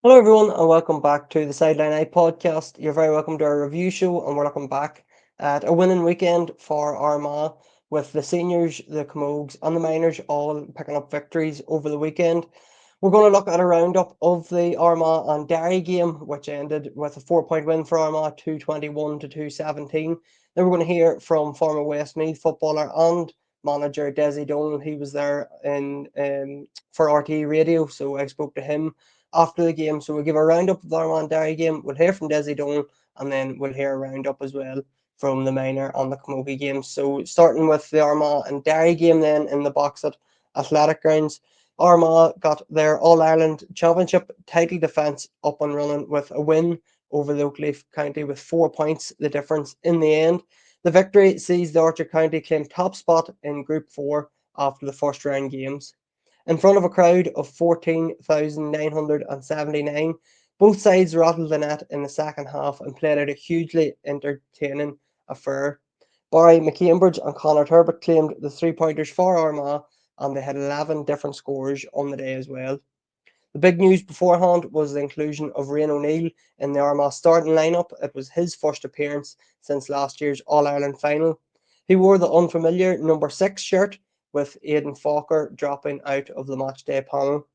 Hello, everyone, and welcome back to the Sideline Eye podcast. You're very welcome to our review show, and we're looking back at a winning weekend for Armagh with the seniors, the Camogues, and the minors all picking up victories over the weekend. We're going to look at a roundup of the Armagh and Derry game, which ended with a 4 point win for Armagh, 221 to 217. Then we're going to hear from former Westmeath footballer and manager Dessie Dolan. He was there in for RTE Radio, so I spoke to him after the game. So we'll give a roundup of the Armagh and Derry game. We'll hear from Dessie Dolan, and then we'll hear a roundup as well from the Minor and the Camogie games. So starting with the Armagh and Derry game then in the box at Athletic Grounds. Armagh got their All Ireland Championship title defence up and running with a win over the Oakleaf County with 4 points, the difference in the end. The victory sees the Archer County claim top spot in Group 4 after the first round games. In front of a crowd of 14,979, both sides rattled the net in the second half and played out a hugely entertaining affair. Barry McCambridge and Conor Turbot claimed the 3 pointers for Armagh, and they had 11 different scores on the day as well. The big news beforehand was the inclusion of Rian O'Neill in the Armagh starting lineup. It was his first appearance since last year's All Ireland final. He wore the unfamiliar number 6 shirt, with Aidan Falker dropping out of the matchday panel.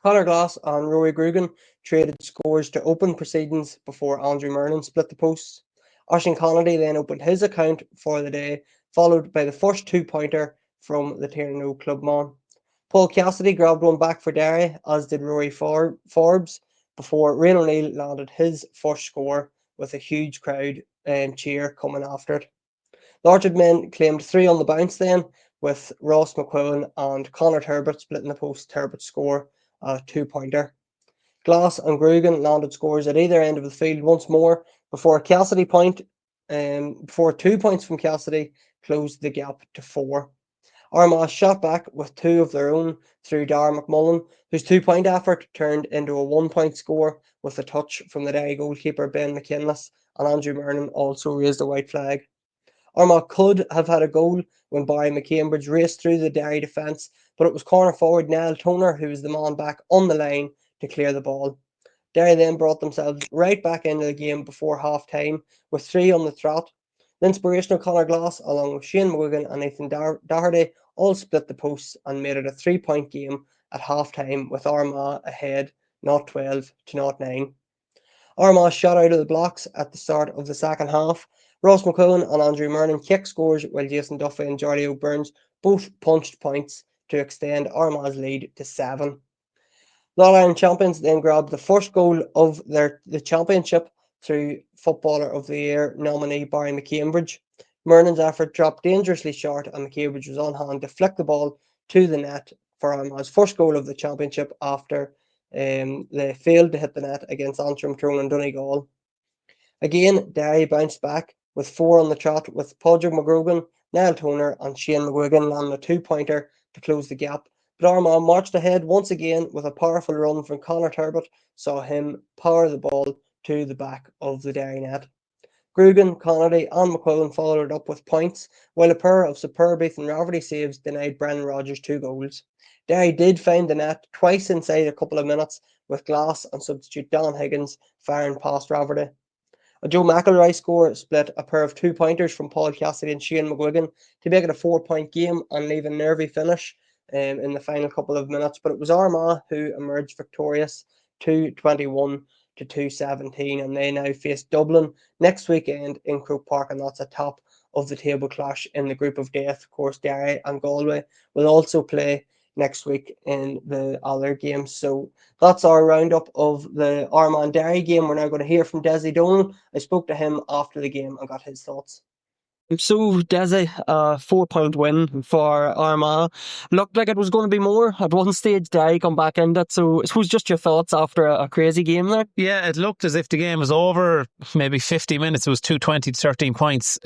Conor Glass and Rory Grugan traded scores to open proceedings before Andrew Mernon split the posts. Oisin Connolly then opened his account for the day, followed by the first 2 pointer from the Tierno clubman. Paul Cassidy grabbed one back for Derry, as did Rory Forbes, before Rian O'Neill landed his first score with a huge crowd and cheer coming after it. The Orchard men claimed three on the bounce then, with Ross McQuillan and Conor Turbot splitting the post. Turbot score a 2 pointer. Glass and Grugan landed scores at either end of the field once more before Cassidy before 2 points from Cassidy closed the gap to four. Armagh shot back with two of their own through Dar McMullen, whose 2 point effort turned into a 1 point score with a touch from the Derry goalkeeper Ben McKinless, and Andrew Mernon also raised a white flag. Armagh could have had a goal when Barry McCambridge raced through the Derry defence, but it was corner forward Niall Toner who was the man back on the line to clear the ball. Derry then brought themselves right back into the game before half time with three on the trot. The inspirational Conor Glass, along with Shane McGuigan and Nathan Doherty, all split the posts and made it a 3 point game at half time with Armagh ahead 0-12 to 0-9. Armagh shot out of the blocks at the start of the second half. Ross McQuillan and Andrew Mernon kicked scores, while Jason Duffy and Jordy O'Burns both punched points to extend Armagh's lead to 7. The All-Ireland champions then grabbed the first goal of the championship through Footballer of the Year nominee Barry McCambridge. Mernon's effort dropped dangerously short, and McCambridge was on hand to flick the ball to the net for Armagh's first goal of the championship after they failed to hit the net against Antrim, Tyrone and Donegal. Again, Derry bounced back with four on the trot, with Podger McGrogan, Niall Toner and Shane McGuigan landing a 2 pointer to close the gap. But Armagh marched ahead once again with a powerful run from Conor Turbot, saw him power the ball to the back of the Derry net. Grugan, Connolly and McQuillan followed it up with points, while a pair of superb Ethan Rafferty saves denied Brendan Rodgers 2 goals. Derry did find the net twice inside a couple of minutes, with Glass and substitute Don Higgins firing past Rafferty. A Joe McElroy score split a pair of 2 pointers from Paul Cassidy and Shane McGuigan to make it a 4 point game and leave a nervy finish in the final couple of minutes. But it was Armagh who emerged victorious, 221 to 217, and they now face Dublin next weekend in Croke Park, and that's a top of the table clash in the group of death. Of course, Derry and Galway will also play next week in the other games. So that's our roundup of the Armagh and Derry game. We're now going to hear from Dessie Dolan. I spoke to him after the game and got his thoughts. So, Dessie, a 4 point win for Armagh. Looked like it was going to be more. At one stage, Derry come back in that. So, I suppose just your thoughts after a crazy game there. Yeah, it looked as if the game was over. Maybe 50 minutes. It was 220 to 13 points.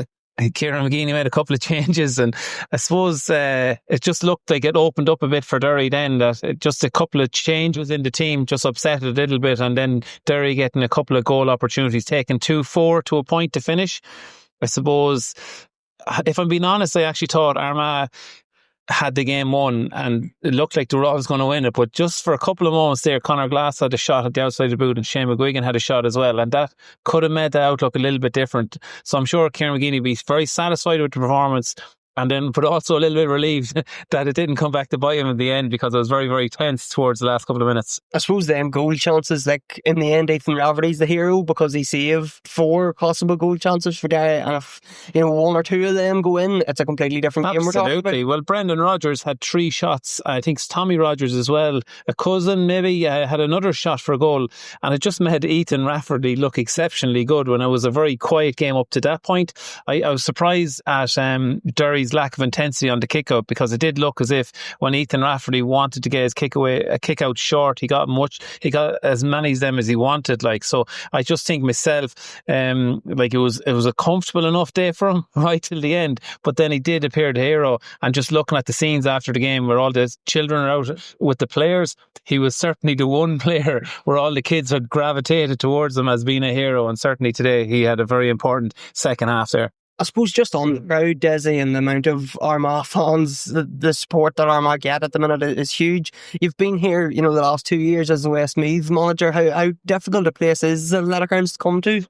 Kieran McGeeney made a couple of changes, and I suppose it just looked like it opened up a bit for Derry then, that just a couple of changes in the team just upset it a little bit, and then Derry getting a couple of goal opportunities, taking 2-4 to a point to finish. I suppose, if I'm being honest, I actually thought Armagh had the game won, and it looked like they were always going to win it. But just for a couple of moments there, Conor Glass had a shot at the outside of the boot, and Shane McGuigan had a shot as well, and that could have made the outlook a little bit different. So I'm sure Kieran McGeeney will be very satisfied with the performance. And then, but also a little bit relieved that it didn't come back to bite him in the end, because it was very, very tense towards the last couple of minutes. I suppose them goal chances, like in the end, Ethan Rafferty's the hero because he saved 4 possible goal chances for Derry, and if 1 or 2 of them go in, it's a completely different game we're talking about. Absolutely. Well, Brendan Rodgers had 3 shots. I think Tommy Rodgers as well, a cousin maybe, had another shot for a goal, and it just made Ethan Rafferty look exceptionally good when it was a very quiet game up to that point. I was surprised at Derry's lack of intensity on the kick out, because it did look as if when Ethan Rafferty wanted to get his kick out short, he got as many of them as he wanted. So I just think myself, it was a comfortable enough day for him right till the end. But then he did appear the hero, and just looking at the scenes after the game where all the children are out with the players, he was certainly the one player where all the kids had gravitated towards him as being a hero, and certainly today he had a very important second half there. I suppose just on the crowd, Dessie, and the amount of Armagh fans, the support that Armagh get at the minute is huge. You've been here, the last 2 years as the Westmeath manager. How difficult a place is the Lettergrounds to come to?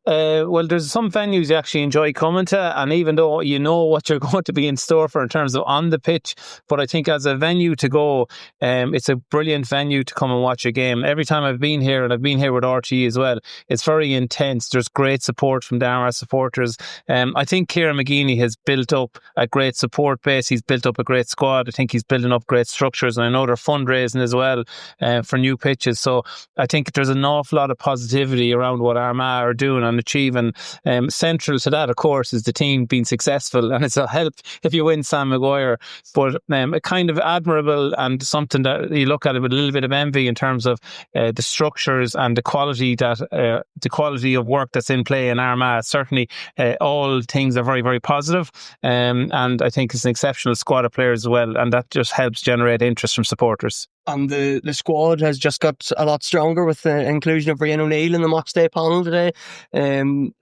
Well, there's some venues you actually enjoy coming to, and even though you know what you're going to be in store for in terms of on the pitch, but I think as a venue to go, it's a brilliant venue to come and watch a game. Every time I've been here, and I've been here with RTE as well, it's very intense. There's great support from the Armagh supporters. I think Kieran McGeeney has built up a great support base. He's built up a great squad. I think he's building up great structures, and I know they're fundraising as well for new pitches. So I think there's an awful lot of positivity around what Armagh are doing and achieving. Central to that, of course, is the team being successful, and it's a help if you win Sam Maguire. But a kind of admirable, and something that you look at it with a little bit of envy in terms of the structures and the quality of work that's in play in Armagh. Certainly, all things are very, very positive. And I think it's an exceptional squad of players as well, and that just helps generate interest from supporters. And the squad has just got a lot stronger with the inclusion of Rian O'Neill in the match day panel today.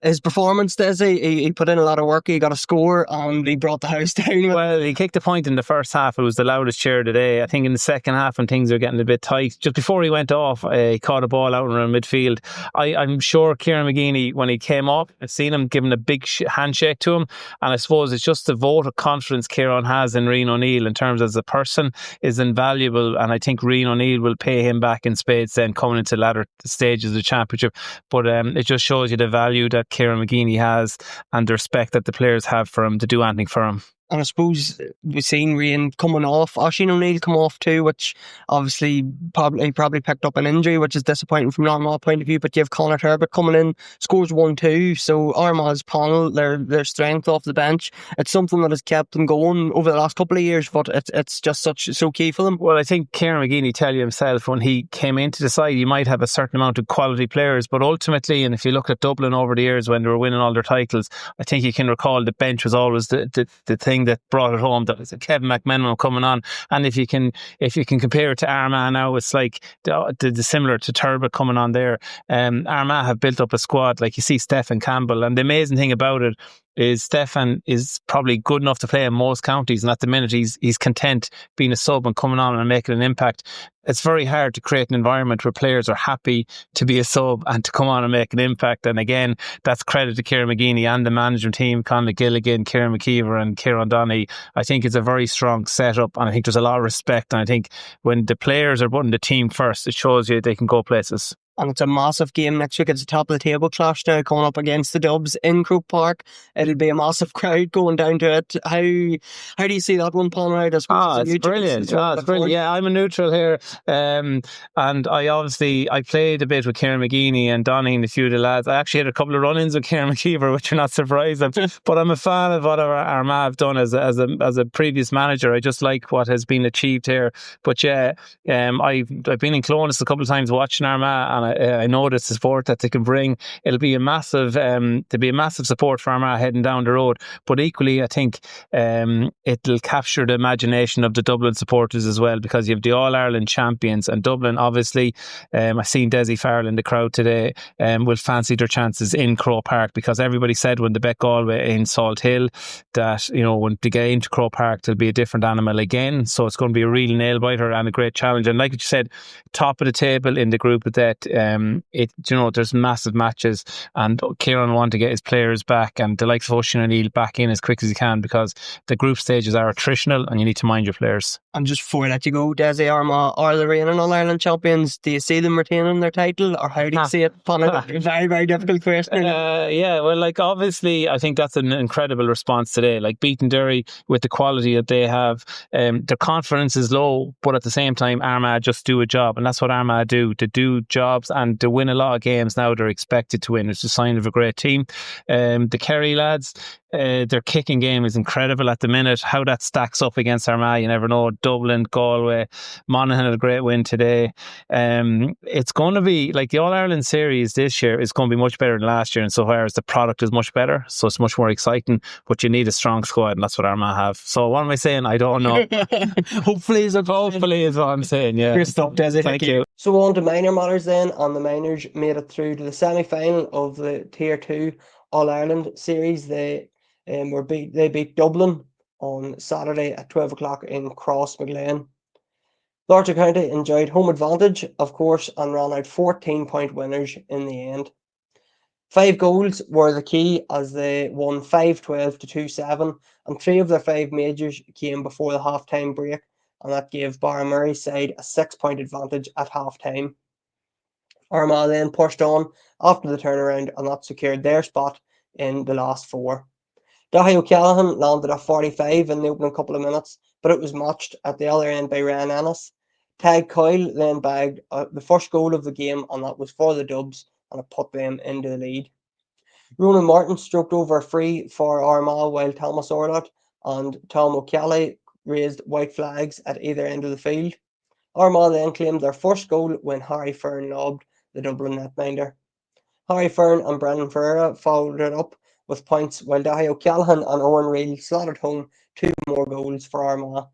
His performance, Dessie, he put in a lot of work. He got a score and he brought the house down. Well, he kicked a point in the first half. It was the loudest cheer today. I think in the second half, when things are getting a bit tight, just before he went off, he caught a ball out around midfield. I'm sure Kieran McGeeney, when he came up, I've seen him giving a big handshake to him, and I suppose it's just the vote of confidence Kieran has in Rian O'Neill in terms of as a person is invaluable, and I think Rian O'Neill will pay him back in spades then coming into latter stages of the championship. But it just shows you the value that Kieran McGeeney has and the respect that the players have for him to do anything for him. And I suppose we've seen Rian coming off, Oisín O'Neill come off too, which obviously probably picked up an injury, which is disappointing from an Armagh point of view. But you have Conor Turbot coming in, scores 1-2. So Armagh's panel, their strength off the bench, it's something that has kept them going over the last couple of years, but it's just so key for them. Well, I think Kieran McGeeney tell you himself when he came into the side, you might have a certain amount of quality players, but ultimately, and if you look at Dublin over the years when they were winning all their titles, I think you can recall the bench was always the thing that brought it home. That was Kevin McMenamin coming on, and if you can compare it to Armagh now, it's like the similar to Turbot coming on there. Armagh have built up a squad, like you see Stephen Campbell, and the amazing thing about it is Stefan is probably good enough to play in most counties, and at the minute he's content being a sub and coming on and making an impact. It's very hard to create an environment where players are happy to be a sub and to come on and make an impact. And again, that's credit to Kieran McGeeney and the management team, Conley Gilligan, Kieran McKeever and Kieran Donny. I think it's a very strong setup, and I think there's a lot of respect, and I think when the players are putting the team first, it shows you they can go places. And it's a massive game next week. It's a top of the table clash now coming up against the Dubs in Croke Park. It'll be a massive crowd going down to it. How do you see that one playing out? It's brilliant. It's brilliant. Yeah, I'm a neutral here. And I played a bit with Kieran McGeeney and Donny and a few of the lads. I actually had a couple of run-ins with Kieran McKeever, which you're not surprised at. But I'm a fan of what Armagh have done as a previous manager. I just like what has been achieved here. But yeah, I've been in Clones a couple of times watching Armagh, and Armagh. I know the support that they can bring. It'll be a massive, there'll be a massive support for Armagh heading down the road. But equally, I think it'll capture the imagination of the Dublin supporters as well, because you have the All-Ireland champions, and Dublin, obviously, I seen Dessie Farrell in the crowd today, will fancy their chances in Croke Park, because everybody said when they bet Galway in Salt Hill that, you know, when they get into Croke Park, there'll be a different animal again. So it's going to be a real nail biter and a great challenge. And like you said, top of the table in the group with that, there's massive matches, and Kieran want to get his players back and the likes of Oisin O'Neill back in as quick as he can, because the group stages are attritional and you need to mind your players. And just before I let you go, Dessie, Armagh are the reigning All-Ireland champions. Do you see them retaining their title, or how do you see it? Very, very difficult question. Yeah, well, like, obviously, I think that's an incredible response today. Like, beating Derry with the quality that they have, their confidence is low, but at the same time, Armagh just do a job, and that's what Armagh do. They do jobs, and to win a lot of games now, they're expected to win. It's a sign of a great team. The Kerry lads, their kicking game is incredible at the minute. How that stacks up against Armagh, you never know. Dublin, Galway, Monaghan had a great win today. It's going to be like the All-Ireland series this year is going to be much better than last year, and so far as the product is much better, so it's much more exciting, but you need a strong squad, and that's what Armagh have. So what am I saying? I don't know. Hopefully is what I'm saying. Yeah. Great stuff, Dessie. Thank you. So on to minor matters then, and the minors made it through to the semi-final of the Tier 2 All-Ireland series. They beat Dublin on Saturday at 12 o'clock in Crossmaglen. Larcher County enjoyed home advantage, of course, and ran out 14-point winners in the end. 5 goals were the key as they won 5-12 to 2-7, and 3 of their 5 majors came before the half-time break, and that gave Barramurray's side a 6-point advantage at half-time. Armagh then pushed on after the turnaround, and that secured their spot in the last 4. Daithí O'Callaghan landed a 45 in the opening couple of minutes, but it was matched at the other end by Ryan Ennis. Tag Coyle then bagged the first goal of the game, and that was for the Dubs, and it put them into the lead. Ronan Martin stroked over a free for Armagh, while Thomas Orlott and Tom O'Kelly raised white flags at either end of the field. Armagh then claimed their first goal when Harry Fern lobbed the Dublin netminder. Harry Fern and Brendan Ferreira followed it up with points, while Daithí O'Callaghan and Owen Reel slotted home 2 more goals for Armagh.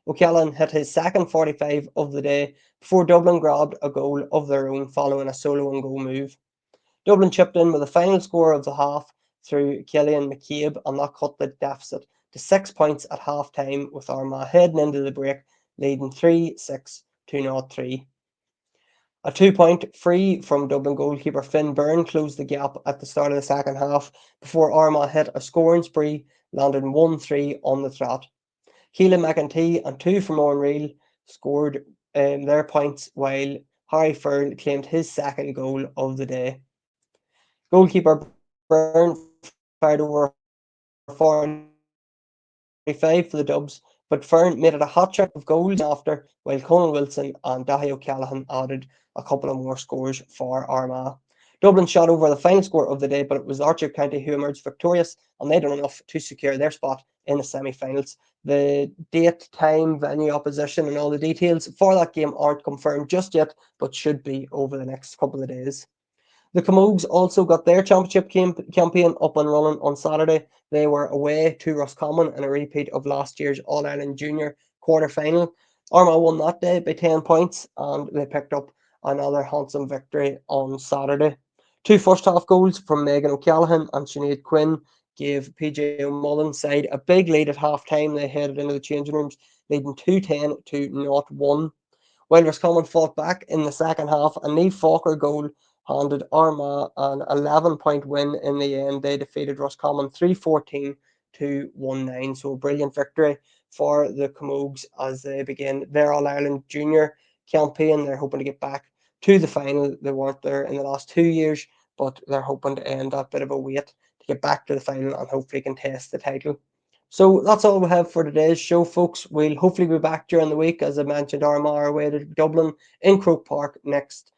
O'Callaghan hit his second 45 of the day before Dublin grabbed a goal of their own following a solo and goal move. Dublin chipped in with the final score of the half through Killian McCabe, and that cut the deficit to 6 points at half time, with Armagh heading into the break leading 3-6 to 0-3. A 2-point free from Dublin goalkeeper Finn Byrne closed the gap at the start of the second half before Armagh hit a scoring spree, landing 1-3 on the trot. Keelan McEntee and 2 from Owen Reel scored their points, while Harry Fern claimed his second goal of the day. Goalkeeper Byrne fired over 45 for the Dubs, but Fern made it a hat trick of goals after, while Conan Wilson and Daithí O'Callaghan added a couple of more scores for Armagh. Dublin shot over the final score of the day, but it was Larcher County who emerged victorious, and they done enough to secure their spot in the semi-finals. The date, time, venue, opposition and all the details for that game aren't confirmed just yet, but should be over the next couple of days. The Camogues also got their championship campaign up and running on Saturday. They were away to Russ Common in a repeat of last year's All-Ireland Junior quarter-final. Armagh won that day by 10 points, and they picked up another handsome victory on Saturday. 2 first-half goals from Megan O'Callaghan and Sinead Quinn gave PJ O'Mullen's side a big lead at half-time. They headed into the changing rooms, leading 2-10 to 0-1. While Roscommon fought back in the second half, a Niamh Falker goal handed Armagh an 11-point win in the end. They defeated Roscommon 3-14 to 1-9. So a brilliant victory for the Camogues as they begin their All-Ireland Junior campaign. They're hoping to get back to the final. They weren't there in the last 2 years, but they're hoping to end that bit of a wait to get back to the final and hopefully contest the title. So that's all we have for today's show, folks. We'll hopefully be back during the week. As I mentioned, Armagh are away to Dublin in Croke Park next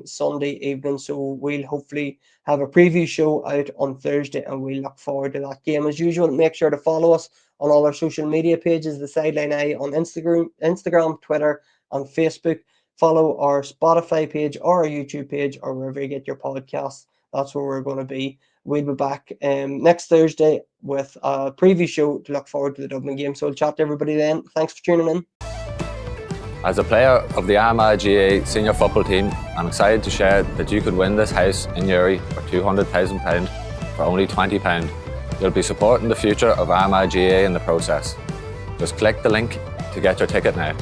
Sunday evening. So we'll hopefully have a preview show out on Thursday, and we look forward to that game. As usual, make sure to follow us on all our social media pages, the Sideline Eye on Instagram, Twitter and Facebook. follow our Spotify page or our YouTube page or wherever you get your podcasts. That's where we're going to be. We'll be back next Thursday with a preview show to look forward to the Dublin game. So we'll chat to everybody then. Thanks for tuning in. As a player of the Armagh GA senior football team, I'm excited to share that you could win this house in Derry for £200,000 for only £20. You'll be supporting the future of Armagh GA in the process. Just click the link to get your ticket now.